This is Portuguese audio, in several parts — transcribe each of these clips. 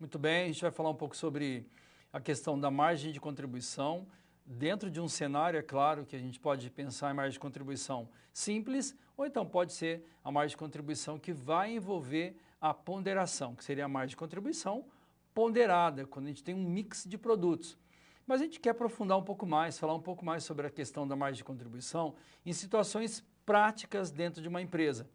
Muito bem, a gente vai falar um pouco sobre a questão da margem de contribuição. Dentro de um cenário, é claro, que a gente pode pensar em margem de contribuição simples, ou então pode ser a margem de contribuição que vai envolver a ponderação, que seria a margem de contribuição ponderada, quando a gente tem um mix de produtos. Mas a gente quer aprofundar um pouco mais, falar um pouco mais sobre a questão da margem de contribuição em situações práticas dentro de uma empresa.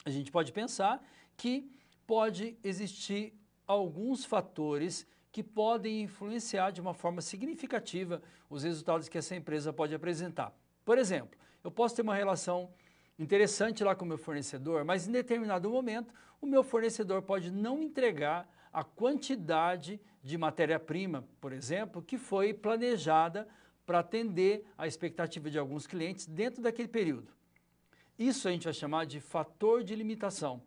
A gente pode pensar que pode existir alguns fatores que podem influenciar de uma forma significativa os resultados que essa empresa pode apresentar. Por exemplo, eu posso ter uma relação interessante lá com o meu fornecedor, mas em determinado momento o meu fornecedor pode não entregar a quantidade de matéria-prima, por exemplo, que foi planejada para atender a expectativa de alguns clientes dentro daquele período. Isso a gente vai chamar de fator de limitação.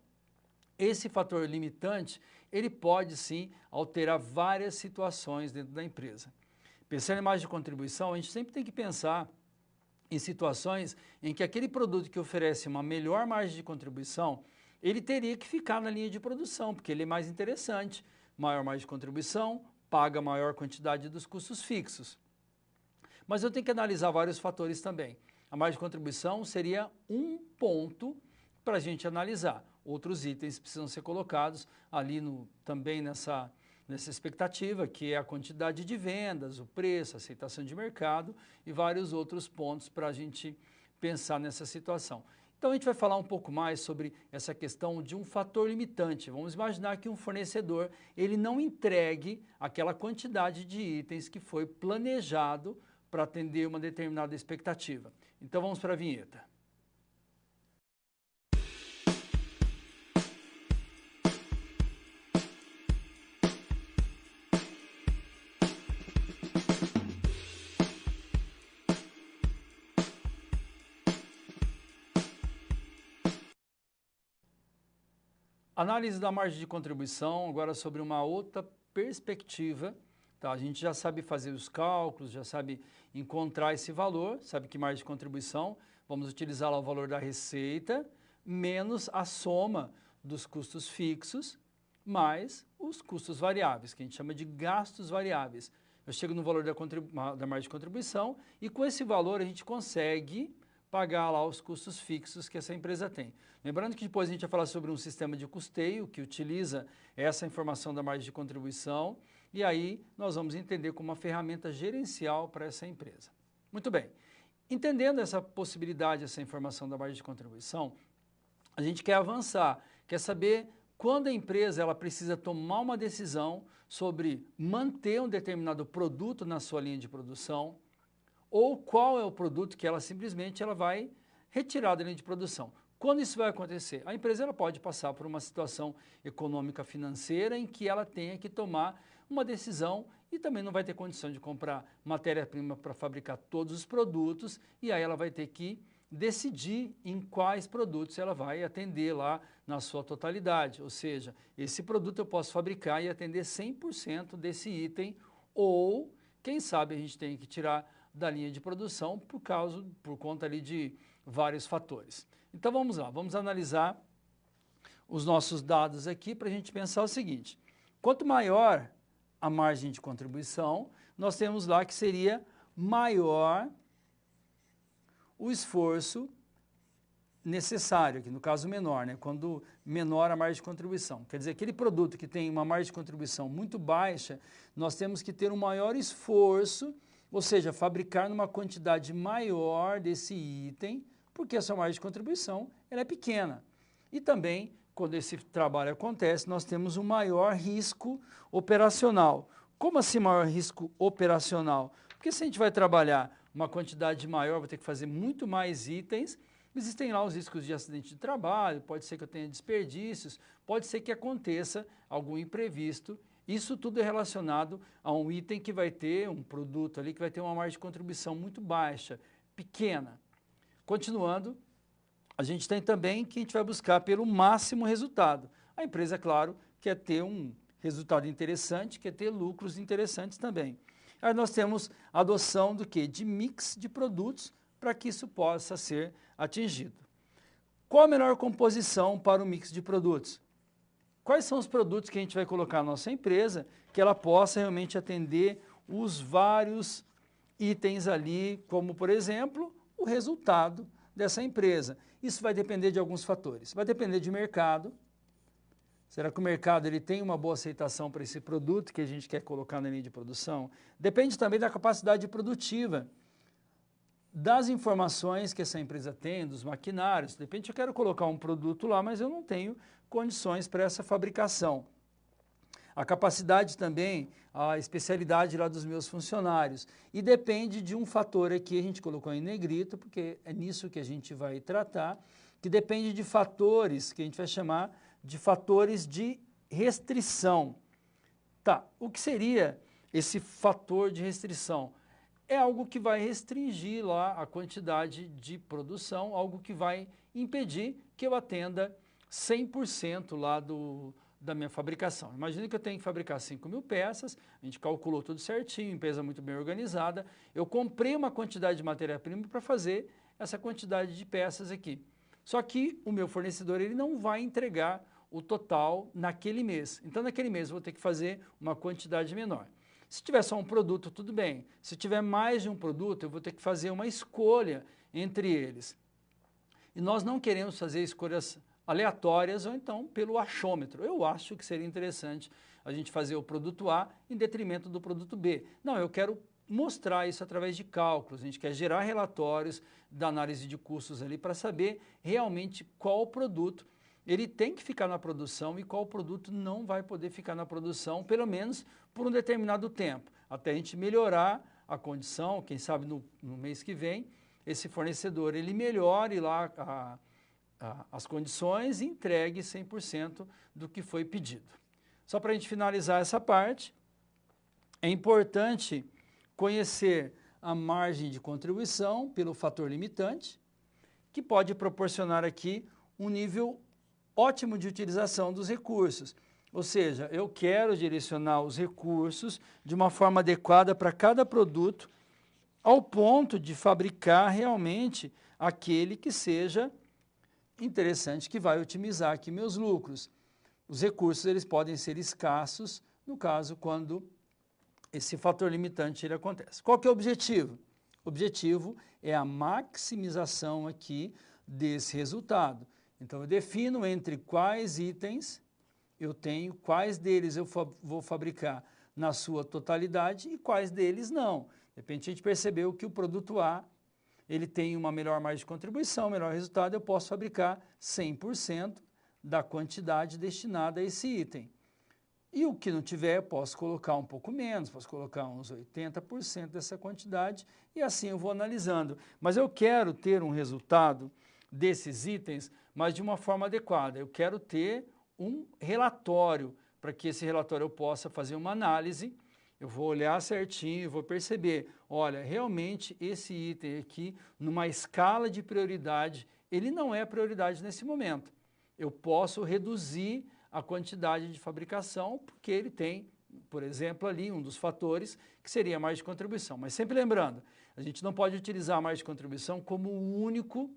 Esse fator limitante, ele pode sim alterar várias situações dentro da empresa. Pensando em margem de contribuição, a gente sempre tem que pensar em situações em que aquele produto que oferece uma melhor margem de contribuição, ele teria que ficar na linha de produção, porque ele é mais interessante, maior margem de contribuição, paga maior quantidade dos custos fixos. Mas eu tenho que analisar vários fatores também. A margem de contribuição seria um ponto para a gente analisar. Outros itens precisam ser colocados ali também nessa expectativa, que é a quantidade de vendas, o preço, a aceitação de mercado e vários outros pontos para a gente pensar nessa situação. Então a gente vai falar um pouco mais sobre essa questão de um fator limitante. Vamos imaginar que um fornecedor ele não entregue aquela quantidade de itens que foi planejado para atender uma determinada expectativa. Então vamos para a vinheta. Análise da margem de contribuição, agora sobre uma outra perspectiva. Tá? A gente já sabe fazer os cálculos, já sabe encontrar esse valor, sabe que margem de contribuição, vamos utilizar lá o valor da receita, menos a soma dos custos fixos, mais os custos variáveis, que a gente chama de gastos variáveis. Eu chego no valor da margem de contribuição e com esse valor a gente consegue pagar lá os custos fixos que essa empresa tem. Lembrando que depois a gente vai falar sobre um sistema de custeio que utiliza essa informação da margem de contribuição e aí nós vamos entender como uma ferramenta gerencial para essa empresa. Muito bem, entendendo essa possibilidade, essa informação da margem de contribuição, a gente quer avançar, quer saber quando a empresa ela precisa tomar uma decisão sobre manter um determinado produto na sua linha de produção, ou qual é o produto que ela simplesmente vai retirar da linha de produção. Quando isso vai acontecer? A empresa ela pode passar por uma situação econômica financeira em que ela tenha que tomar uma decisão e também não vai ter condição de comprar matéria-prima para fabricar todos os produtos e aí ela vai ter que decidir em quais produtos ela vai atender lá na sua totalidade. Ou seja, esse produto eu posso fabricar e atender 100% desse item ou, quem sabe, a gente tem que tirar da linha de produção por conta ali de vários fatores. Então vamos lá, vamos analisar os nossos dados aqui para a gente pensar o seguinte: quanto maior a margem de contribuição, nós temos lá que seria maior o esforço necessário, aqui no caso menor, né? Quando menor a margem de contribuição. Quer dizer, aquele produto que tem uma margem de contribuição muito baixa, nós temos que ter um maior esforço, ou seja, fabricar numa quantidade maior desse item, porque a sua margem de contribuição ela é pequena. E também, quando esse trabalho acontece, nós temos um maior risco operacional. Como assim maior risco operacional? Porque se a gente vai trabalhar uma quantidade maior, vai ter que fazer muito mais itens, existem lá os riscos de acidente de trabalho, pode ser que eu tenha desperdícios, pode ser que aconteça algum imprevisto. Isso tudo é relacionado a um item que vai ter, um produto ali que vai ter uma margem de contribuição muito baixa, pequena. Continuando, a gente tem também que a gente vai buscar pelo máximo resultado. A empresa, claro, quer ter um resultado interessante, quer ter lucros interessantes também. Aí nós temos a adoção do quê? De mix de produtos para que isso possa ser atingido. Qual a melhor composição para o mix de produtos? quais são os produtos que a gente vai colocar na nossa empresa que ela possa realmente atender os vários itens ali, como, por exemplo, o resultado dessa empresa. Isso vai depender de alguns fatores. Vai depender de mercado. Será que o mercado ele tem uma boa aceitação para esse produto que a gente quer colocar na linha de produção? Depende também da capacidade produtiva, das informações que essa empresa tem, dos maquinários. De repente eu quero colocar um produto lá, mas eu não tenho condições para essa fabricação. A capacidade também, a especialidade lá dos meus funcionários. E depende de um fator aqui, a gente colocou em negrito, porque é nisso que a gente vai tratar, que depende de fatores que a gente vai chamar de fatores de restrição. Tá, o que seria esse fator de restrição? É algo que vai restringir lá a quantidade de produção, algo que vai impedir que eu atenda 100% lá da minha fabricação. Imagina que eu tenho que fabricar 5.000 peças, a gente calculou tudo certinho, empresa muito bem organizada, eu comprei uma quantidade de matéria-prima para fazer essa quantidade de peças aqui. Só que o meu fornecedor ele não vai entregar o total naquele mês. Então, naquele mês eu vou ter que fazer uma quantidade menor. Se tiver só um produto, tudo bem. Se tiver mais de um produto, eu vou ter que fazer uma escolha entre eles. E nós não queremos fazer escolhas aleatórias ou então pelo achômetro. Eu acho que seria interessante a gente fazer o produto A em detrimento do produto B. Não, eu quero mostrar isso através de cálculos. A gente quer gerar relatórios da análise de custos ali para saber realmente qual produto ele tem que ficar na produção e qual produto não vai poder ficar na produção, pelo menos por um determinado tempo, até a gente melhorar a condição, quem sabe no mês que vem, esse fornecedor ele melhore lá as condições e entregue 100% do que foi pedido. Só para a gente finalizar essa parte, é importante conhecer a margem de contribuição pelo fator limitante, que pode proporcionar aqui um nível ótimo de utilização dos recursos. Ou seja, eu quero direcionar os recursos de uma forma adequada para cada produto, ao ponto de fabricar realmente aquele que seja interessante, que vai otimizar aqui meus lucros. Os recursos eles podem ser escassos, no caso, quando esse fator limitante ele acontece. Qual que é o objetivo? O objetivo é a maximização aqui desse resultado. Então, eu defino entre quais itens eu tenho, quais deles eu vou fabricar na sua totalidade e quais deles não. De repente, a gente percebeu que o produto A ele tem uma melhor margem de contribuição, melhor resultado, eu posso fabricar 100% da quantidade destinada a esse item. E o que não tiver, eu posso colocar um pouco menos, posso colocar uns 80% dessa quantidade e assim eu vou analisando. Mas eu quero ter um resultado desses itens, mas de uma forma adequada. Eu quero ter um relatório, para que esse relatório eu possa fazer uma análise, eu vou olhar certinho, vou perceber, olha, realmente esse item aqui, numa escala de prioridade, ele não é prioridade nesse momento. Eu posso reduzir a quantidade de fabricação, porque ele tem, por exemplo, ali um dos fatores que seria a margem de contribuição. Mas sempre lembrando, a gente não pode utilizar a margem de contribuição como o único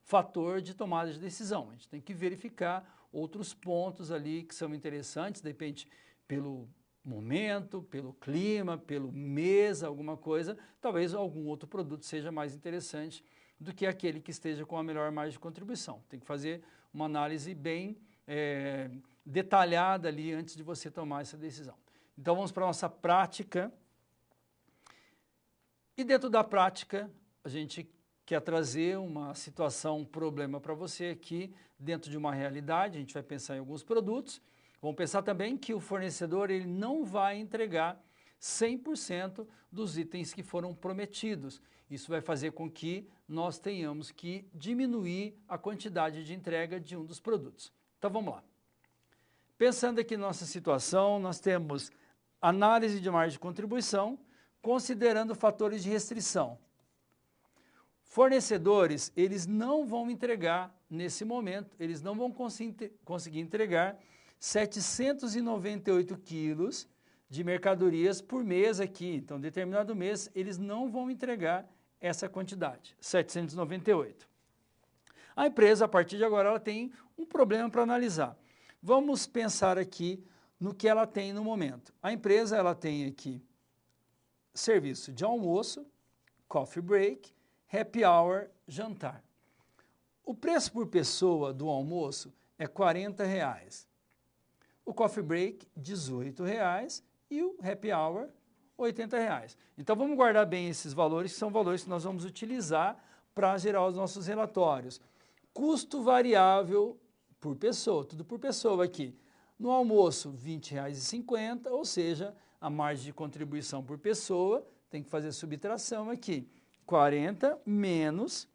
fator de tomada de decisão. A gente tem que verificar outros pontos ali que são interessantes, de repente pelo momento, pelo clima, pelo mês, alguma coisa, talvez algum outro produto seja mais interessante do que aquele que esteja com a melhor margem de contribuição. Tem que fazer uma análise bem detalhada ali antes de você tomar essa decisão. Então vamos para a nossa prática. E dentro da prática, a gente quer trazer uma situação, um problema para você aqui, dentro de uma realidade, a gente vai pensar em alguns produtos, vamos pensar também que o fornecedor ele não vai entregar 100% dos itens que foram prometidos. Isso vai fazer com que nós tenhamos que diminuir a quantidade de entrega de um dos produtos. Então vamos lá. Pensando aqui na nossa situação, nós temos análise de margem de contribuição, considerando fatores de restrição. Fornecedores, eles não vão entregar nesse momento, eles não vão conseguir entregar 798 quilos de mercadorias por mês aqui. Então, determinado mês, eles não vão entregar essa quantidade, 798. A empresa, a partir de agora, ela tem um problema para analisar. Vamos pensar aqui no que ela tem no momento. A empresa ela tem aqui serviço de almoço, coffee break, happy hour, jantar. O preço por pessoa do almoço é R$ 40. O coffee break, R$ 18,00 e o happy hour, R$ 80,00. Então vamos guardar bem esses valores, que são valores que nós vamos utilizar para gerar os nossos relatórios. Custo variável por pessoa, tudo por pessoa aqui. No almoço, R$ 20,50, ou seja, a margem de contribuição por pessoa, tem que fazer subtração aqui. 40 menos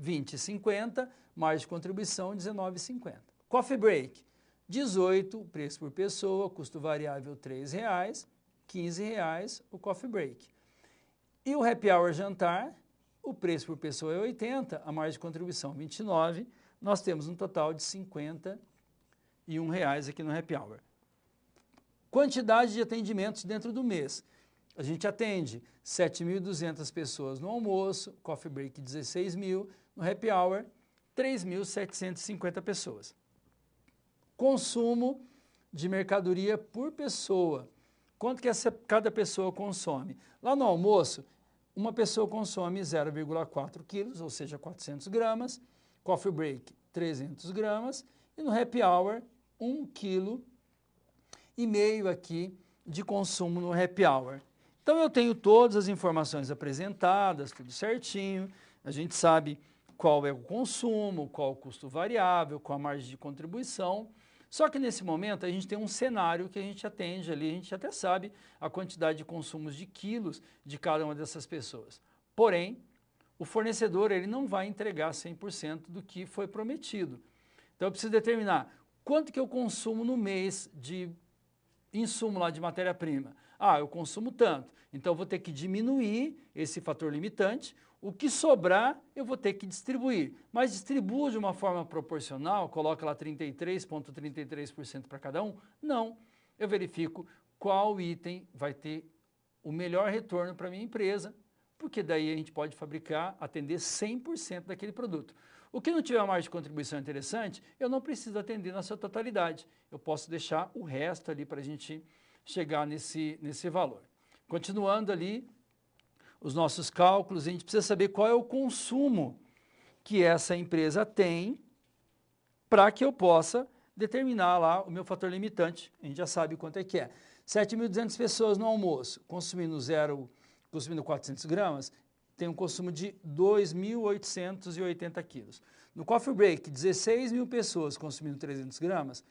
20,50, margem de contribuição 19,50. Coffee break, 18, preço por pessoa, custo variável R$ 3,00, R$ 15,00 o coffee break. E o happy hour jantar, o preço por pessoa é 80, a margem de contribuição 29, nós temos um total de R$ 51,00 aqui no happy hour. Quantidade de atendimentos dentro do mês. A gente atende 7.200 pessoas no almoço, coffee break 16.000, no happy hour 3.750 pessoas. Consumo de mercadoria por pessoa. Quanto que cada pessoa consome? Lá no almoço, uma pessoa consome 0,4 quilos, ou seja, 400 gramas, coffee break 300 gramas e no happy hour 1,5 kg aqui de consumo no happy hour. Então eu tenho todas as informações apresentadas, tudo certinho, a gente sabe qual é o consumo, qual o custo variável, qual a margem de contribuição. Só que nesse momento a gente tem um cenário que a gente atende ali, a gente até sabe a quantidade de consumos de quilos de cada uma dessas pessoas. Porém, o fornecedor ele não vai entregar 100% do que foi prometido. Então eu preciso determinar quanto que eu consumo no mês de insumo lá de matéria-prima. Ah, eu consumo tanto, então eu vou ter que diminuir esse fator limitante, o que sobrar eu vou ter que distribuir, mas distribuo de uma forma proporcional, coloca lá 33,33% para cada um? Não, eu verifico qual item vai ter o melhor retorno para a minha empresa, porque daí a gente pode fabricar, atender 100% daquele produto. O que não tiver uma margem de contribuição interessante, eu não preciso atender na sua totalidade, eu posso deixar o resto ali para a gente chegar nesse valor. Continuando ali, os nossos cálculos, a gente precisa saber qual é o consumo que essa empresa tem para que eu possa determinar lá o meu fator limitante. A gente já sabe quanto é que é. 7.200 pessoas no almoço, consumindo 400 gramas, tem um consumo de 2.880 quilos. No coffee break, 16.000 pessoas consumindo 300 gramas,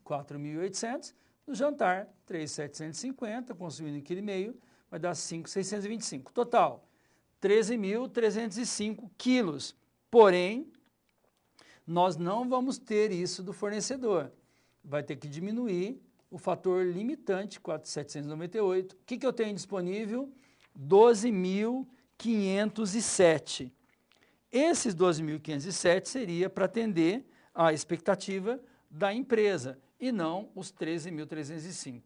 4.800. No jantar, 3.750, consumindo 1,5 kg, vai dar 5.625. Total, 13.305 quilos. Porém, nós não vamos ter isso do fornecedor. Vai ter que diminuir o fator limitante, 4.798. O que eu tenho disponível? 12.507. Esses 12.507 seria para atender a expectativa da empresa e não os 13.305.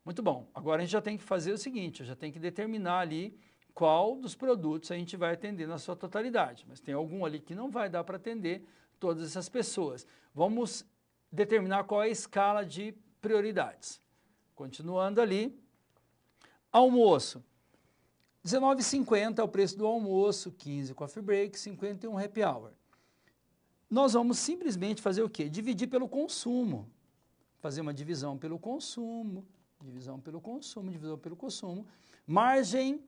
Muito bom, agora a gente já tem que fazer o seguinte, eu já tenho que determinar ali qual dos produtos a gente vai atender na sua totalidade, mas tem algum ali que não vai dar para atender todas essas pessoas. Vamos determinar qual é a escala de prioridades. Continuando ali, almoço. 19,50 é o preço do almoço, 15 coffee break, 51 happy hour. Nós vamos simplesmente fazer o quê? Dividir pelo consumo. Fazer uma divisão pelo consumo, divisão pelo consumo, divisão pelo consumo. Margem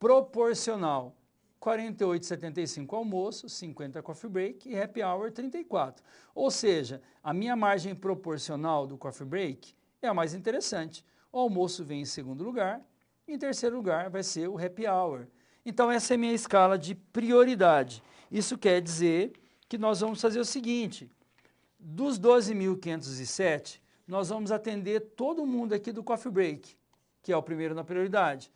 proporcional, 48,75 almoço, 50 coffee break e happy hour 34. Ou seja, a minha margem proporcional do coffee break é a mais interessante. O almoço vem em segundo lugar, e em terceiro lugar vai ser o happy hour. Então essa é a minha escala de prioridade. Isso quer dizer que nós vamos fazer o seguinte, dos 12.507, nós vamos atender todo mundo aqui do coffee break, que é o primeiro na prioridade.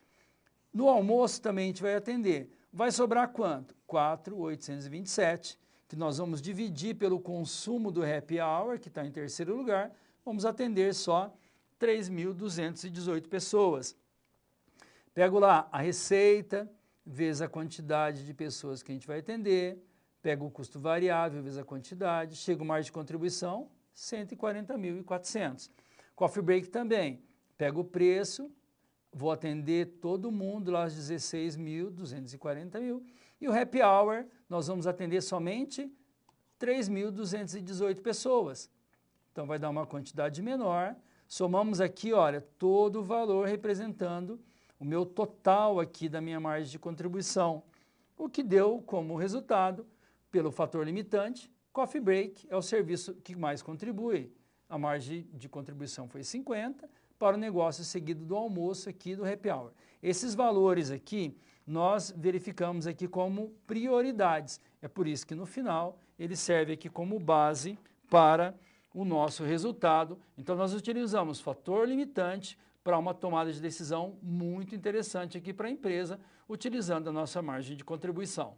No almoço também a gente vai atender. Vai sobrar quanto? 4.827, que nós vamos dividir pelo consumo do happy hour, que está em terceiro lugar, vamos atender só 3.218 pessoas. Pego lá a receita, vezes a quantidade de pessoas que a gente vai atender, pego o custo variável, vezes a quantidade, chega o margem de contribuição, 140.400. Coffee break também, pega o preço, vou atender todo mundo lá às 16.240 e o happy hour nós vamos atender somente 3.218 pessoas. Então vai dar uma quantidade menor. Somamos aqui, olha, todo o valor representando o meu total aqui da minha margem de contribuição, o que deu como resultado, pelo fator limitante, coffee break é o serviço que mais contribui. A margem de contribuição foi 50 para o negócio seguido do almoço aqui do happy hour. Esses valores aqui nós verificamos aqui como prioridades. É por isso que no final ele serve aqui como base para o nosso resultado. Então nós utilizamos fator limitante para uma tomada de decisão muito interessante aqui para a empresa, utilizando a nossa margem de contribuição.